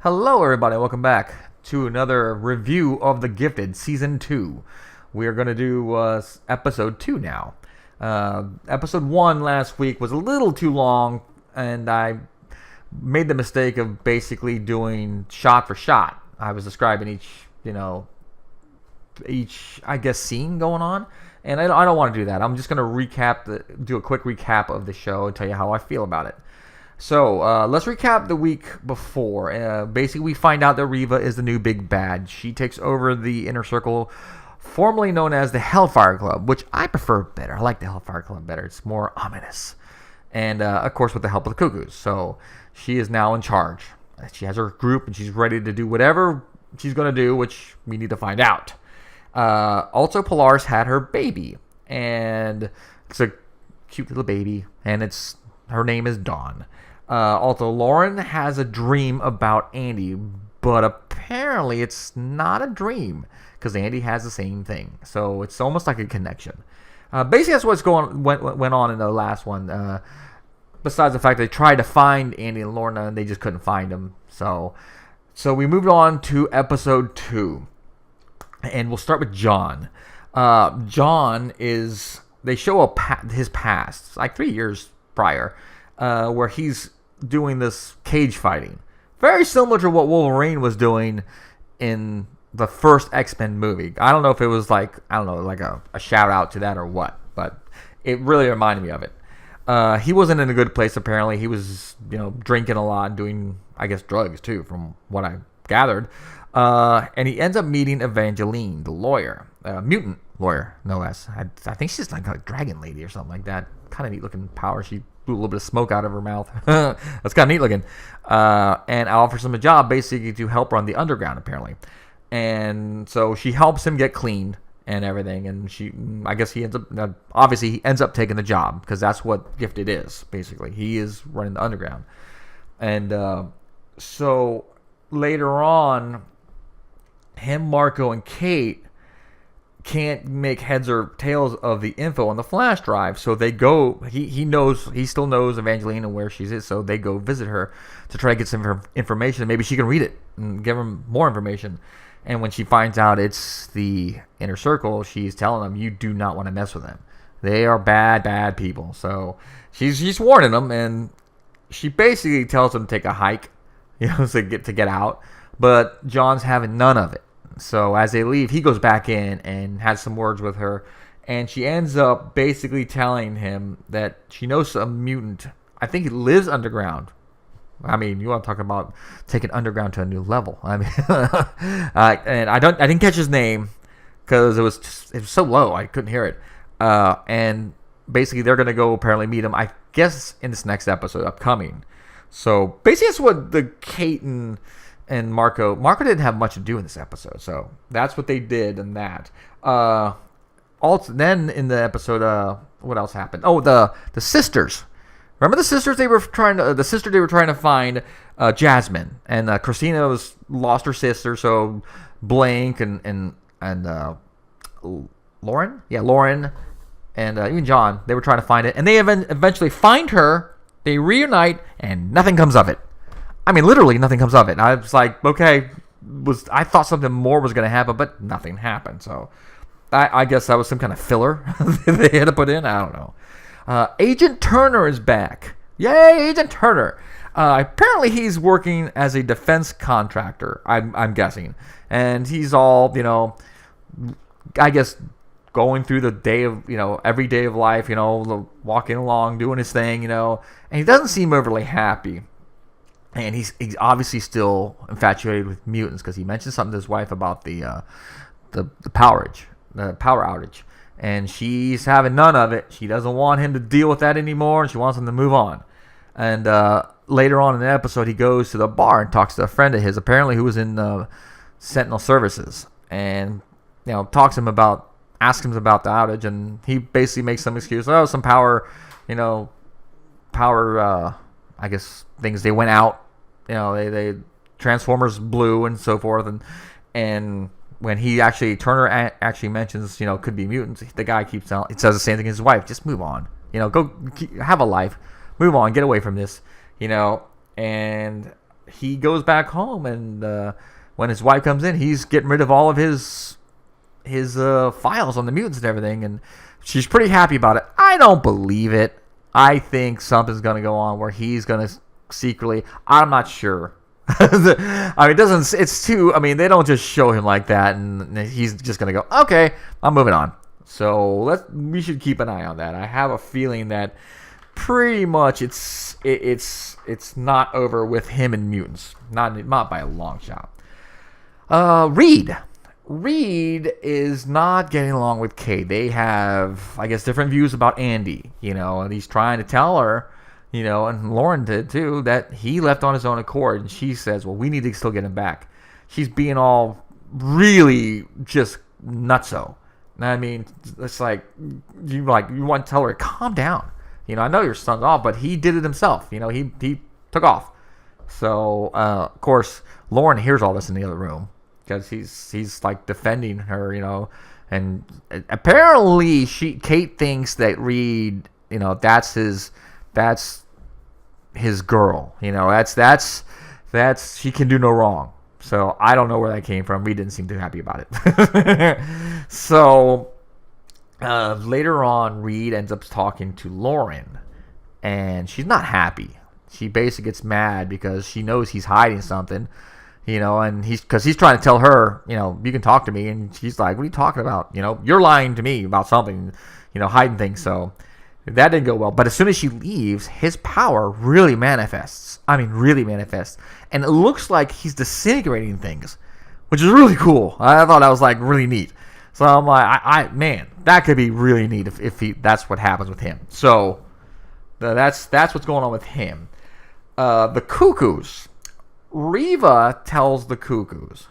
Hello, everybody. Welcome back to another review of The Gifted Season 2. We are going to do Episode 2 now. Episode 1 last week was a little too long, and I made the mistake of basically doing shot for shot. I was describing each scene going on, and I don't want to do that. I'm just going to do a quick recap of the show and tell you how I feel about it. So, let's recap the week before. Basically, we find out that Reva is the new big bad. She takes over the Inner Circle, formerly known as the Hellfire Club, which I prefer better. I like the Hellfire Club better. It's more ominous. And, of course, with the help of the Cuckoos. So, she is now in charge. She has her group, and she's ready to do whatever she's going to do, which we need to find out. Also, Polaris had her baby. And it's a cute little baby. And her name is Dawn. Also, Lauren has a dream about Andy, but apparently it's not a dream because Andy has the same thing. So it's almost like a connection. Basically, that's what's went on in the last one. Besides the fact they tried to find Andy and Lorna and they just couldn't find him. So we moved on to episode 2, and we'll start with John. John is they show his past. It's like 3 years prior. Where he's doing this cage fighting. Very similar to what Wolverine was doing in the first X-Men movie. I don't know if it was like a shout out to that or what, but it really reminded me of it. He wasn't in a good place apparently. He was, drinking a lot and doing, I guess, drugs too, from what I gathered. And he ends up meeting Evangeline, the lawyer. Mutant lawyer, no less. I think she's like a dragon lady or something like that. Kind of neat looking power. She blew a little bit of smoke out of her mouth. That's kind of neat looking. And offers him a job basically to help run the underground apparently. And so she helps him get cleaned and everything. And I guess he ends up taking the job because that's what Gifted is basically. He is running the underground. And so later on, him, Marco, and Kate can't make heads or tails of the info on the flash drive, so they go. He still knows Evangeline and where she is, so they go visit her to try to get some information. Maybe she can read it and give him more information. And when she finds out it's the Inner Circle, she's telling them, "You do not want to mess with them. They are bad people." So she's warning them, and she basically tells them to take a hike, to get out. But John's having none of it. So as they leave, he goes back in and has some words with her. And she ends up basically telling him that she knows a mutant. I think he lives underground. I mean, you want to talk about taking underground to a new level. I mean, and I didn't catch his name because it was so low I couldn't hear it. And basically, they're gonna go apparently meet him. I guess in this next episode upcoming. So basically, that's what the Kate and Marco didn't have much to do in this episode, so that's what they did in that. Also, then in the episode, what else happened? Oh, the sisters. Remember the sisters? They were trying to find Jasmine, and Christina lost her sister, so Blank and Lauren, Lauren, and even John, they were trying to find it, and they eventually find her. They reunite, and nothing comes of it. I mean, literally nothing comes of it. I was like, okay, I thought something more was going to happen, but nothing happened. So I guess that was some kind of filler they had to put in. I don't know. Agent Turner is back. Yay, Agent Turner. Apparently he's working as a defense contractor, I'm guessing. And he's all, I guess going through the day of, every day of life, walking along, doing his thing, and he doesn't seem overly happy. And he's obviously still infatuated with mutants because he mentioned something to his wife about the power outage, and she's having none of it. She doesn't want him to deal with that anymore, and she wants him to move on. And later on in the episode, he goes to the bar and talks to a friend of his, apparently who was in Sentinel Services, and asks him about the outage, and he basically makes some excuse. Oh, some power, I guess things, they went out. They Transformers blew and so forth, and when Turner actually mentions, could be mutants, the guy keeps telling, he says the same thing as his wife, just move on, go have a life, move on, get away from this, and he goes back home, and when his wife comes in, he's getting rid of all of his files on the mutants and everything, and she's pretty happy about it. I don't believe it. I think something's going to go on where he's going to secretly. I'm not sure. I mean, it doesn't. It's too. I mean, they don't just show him like that, and he's just going to go, okay, I'm moving on. So we should keep an eye on that. I have a feeling that pretty much it's not over with him and mutants. Not by a long shot. Reed is not getting along with Kate. They have, I guess, different views about Andy, and he's trying to tell her, and Lauren did too, that he left on his own accord, and she says, well, we need to still get him back. She's being all really just nutso. I mean, it's like you want to tell her, calm down. I know your son's off, but he did it himself. He took off. So, of course, Lauren hears all this in the other room, because he's like defending her, and apparently Kate thinks that Reed, that's his girl, that's she can do no wrong. So I don't know where that came from. Reed didn't seem too happy about it. So later on, Reed ends up talking to Lauren, and she's not happy. She basically gets mad because she knows he's hiding something. And he's trying to tell her, you can talk to me, and she's like, what are you talking about? You're lying to me about something, hiding things. So that didn't go well. But as soon as she leaves, his power really manifests. I mean, really manifests. And it looks like he's disintegrating things, which is really cool. I thought that was like really neat. So I'm like, man, that could be really neat if that's what happens with him. So that's what's going on with him. The Cuckoos. Reva tells the Cuckoos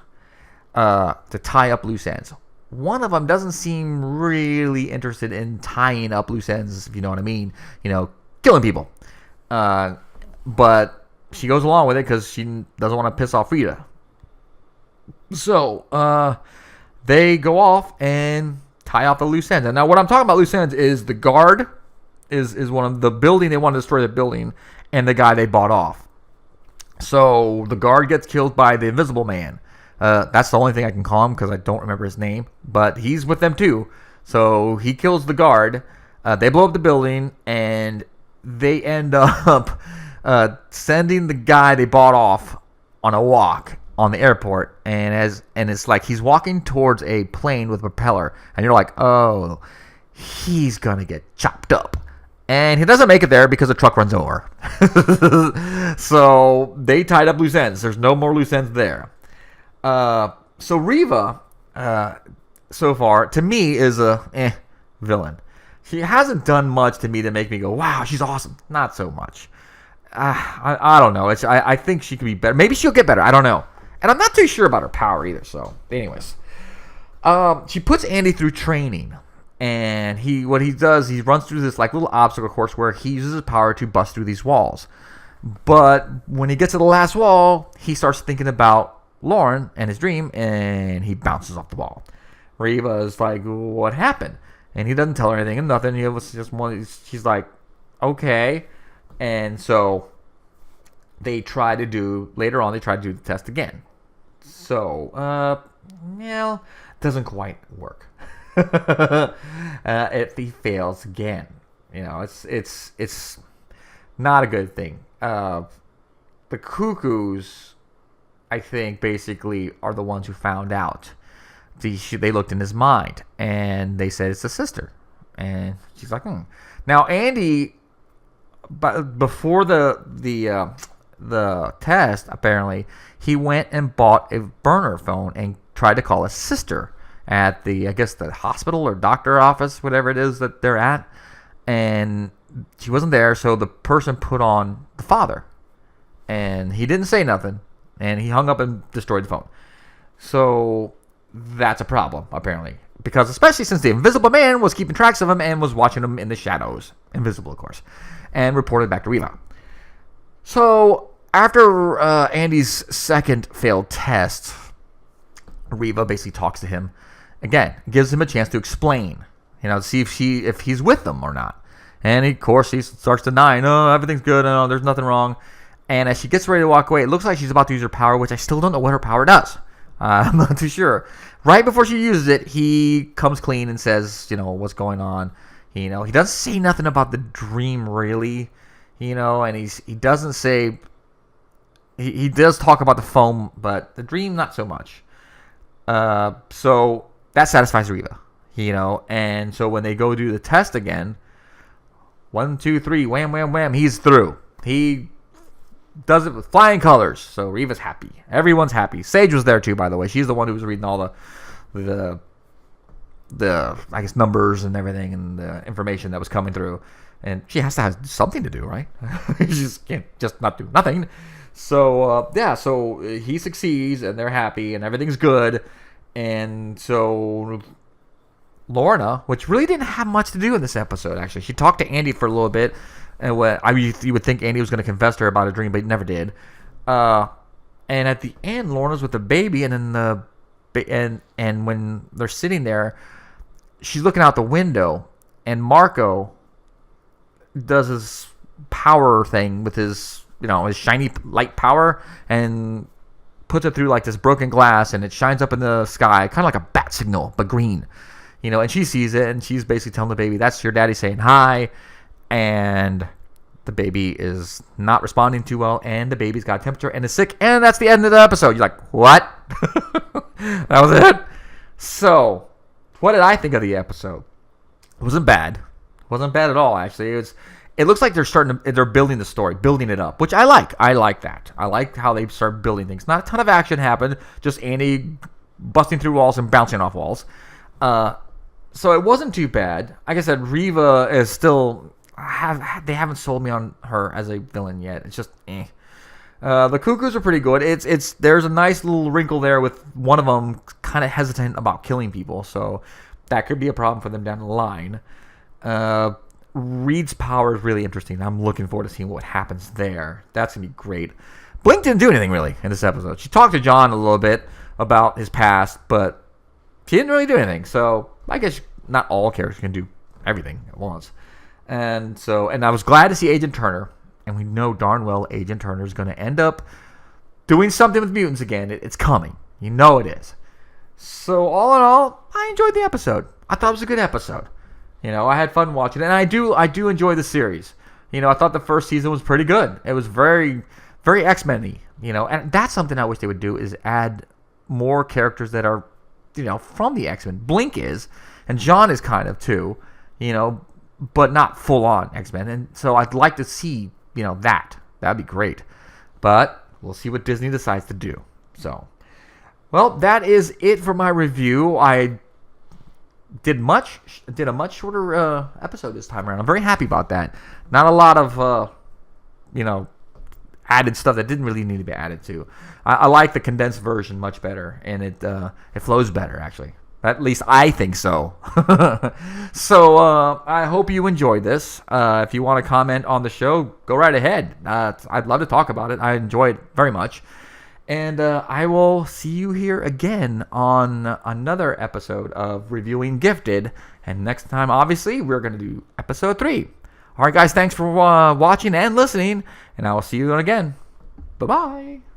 to tie up loose ends. One of them doesn't seem really interested in tying up loose ends, if you know what I mean. Killing people. But she goes along with it because she doesn't want to piss off Rita. So they go off and tie off the loose ends. And now what I'm talking about loose ends is the guard is one of the building. They want to destroy the building, and the guy they bought off. So the guard gets killed by the Invisible Man. That's the only thing I can call him because I don't remember his name. But he's with them too. So he kills the guard. They blow up the building, and they end up sending the guy they bought off on a walk on the airport. And it's like he's walking towards a plane with a propeller. And you're like, oh, he's going to get chopped up. And he doesn't make it there because the truck runs over. So they tied up loose ends. There's no more loose ends there. So Reva, so far, to me, is a villain. She hasn't done much to me to make me go, wow, she's awesome. Not so much. I don't know. I think she could be better. Maybe she'll get better. I don't know. And I'm not too sure about her power either. So, anyways. She puts Andy through training. And what he does, he runs through this like little obstacle course where he uses his power to bust through these walls. But when he gets to the last wall, he starts thinking about Lauren and his dream, and he bounces off the wall. Reva is like, what happened? And he doesn't tell her anything and nothing. He was just she's like, okay. And so later on, they try to do the test again. So, doesn't quite work. If he fails again, it's not a good thing. The Cuckoos, I think, basically are the ones who found out. They looked in his mind and they said it's a sister, and she's like, Now Andy, but before the test, apparently he went and bought a burner phone and tried to call his sister at the hospital or doctor office, whatever it is that they're at, and she wasn't there. So the person put on the father, and he didn't say nothing, and he hung up and destroyed the phone. So that's a problem, apparently, because especially since the Invisible Man was keeping tracks of him and was watching him in the shadows, invisible of course, and reported back to Reva. So after Andy's second failed test, Reva basically talks to him again, gives him a chance to explain, to see if he's with them or not. And of course he starts denying, everything's good, there's nothing wrong. And as she gets ready to walk away, it looks like she's about to use her power, which I still don't know what her power does. I'm not too sure. Right before she uses it, he comes clean and says, what's going on. He doesn't say nothing about the dream really, and he doesn't say. He does talk about the foam, but the dream not so much. So that satisfies Reva, and so when they go do the test again, 1, 2, 3, wham, wham, wham, he's through. He does it with flying colors, so Reva's happy. Everyone's happy. Sage was there too, by the way. She's the one who was reading all the I guess numbers and everything and the information that was coming through, and she has to have something to do, right? She just can't just not do nothing. So so he succeeds and they're happy and everything's good, and so Lorna, which really didn't have much to do in this episode, actually, she talked to Andy for a little bit. And you would think Andy was going to confess to her about a dream, but he never did. And at the end, Lorna's with the baby, and then and when they're sitting there, she's looking out the window, and Marco does his power thing with his his shiny light power, and puts it through like this broken glass, and it shines up in the sky, kind of like a bat signal, but green. And she sees it, and she's basically telling the baby, "That's your daddy saying hi." And the baby is not responding too well, and the baby's got a temperature and is sick, and that's the end of the episode. You're like, what? That was it? So, what did I think of the episode? It wasn't bad. It wasn't bad at all, actually. It looks like they're building the story, building it up, which I like. I like that. I like how they start building things. Not a ton of action happened, just Andy busting through walls and bouncing off walls. So it wasn't too bad. Like I said, Reva is still... they haven't sold me on her as a villain yet. It's just the Cuckoos are pretty good. There's a nice little wrinkle there with one of them kind of hesitant about killing people, so that could be a problem for them down the line. Reed's power is really interesting. I'm looking forward to seeing what happens there. That's gonna be great. Blink didn't do anything really in this episode. She talked to John a little bit about his past, but she didn't really do anything. So I guess not all characters can do everything at once. And I was glad to see Agent Turner, and we know darn well Agent Turner is going to end up doing something with mutants again. It's coming. It is. So all in all, I enjoyed the episode. I thought it was a good episode. I had fun watching it, and I do enjoy the series. I thought the first season was pretty good. It was very, very X-Men-y, and that's something I wish they would do, is add more characters that are, from the X-Men. Blink is, and John is kind of too, but not full-on X-Men. And so I'd like to see, that. That'd be great. But we'll see what Disney decides to do. So, well, that is it for my review. I did a much shorter episode this time around. I'm very happy about that. Not a lot of, added stuff that didn't really need to be added to. I like the condensed version much better, and it flows better, actually. At least I think so. So I hope you enjoyed this. If you want to comment on the show, go right ahead. I'd love to talk about it. I enjoy it very much. And I will see you here again on another episode of Reviewing Gifted. And next time, obviously, we're going to do episode 3. All right, guys, thanks for watching and listening. And I will see you again. Bye-bye.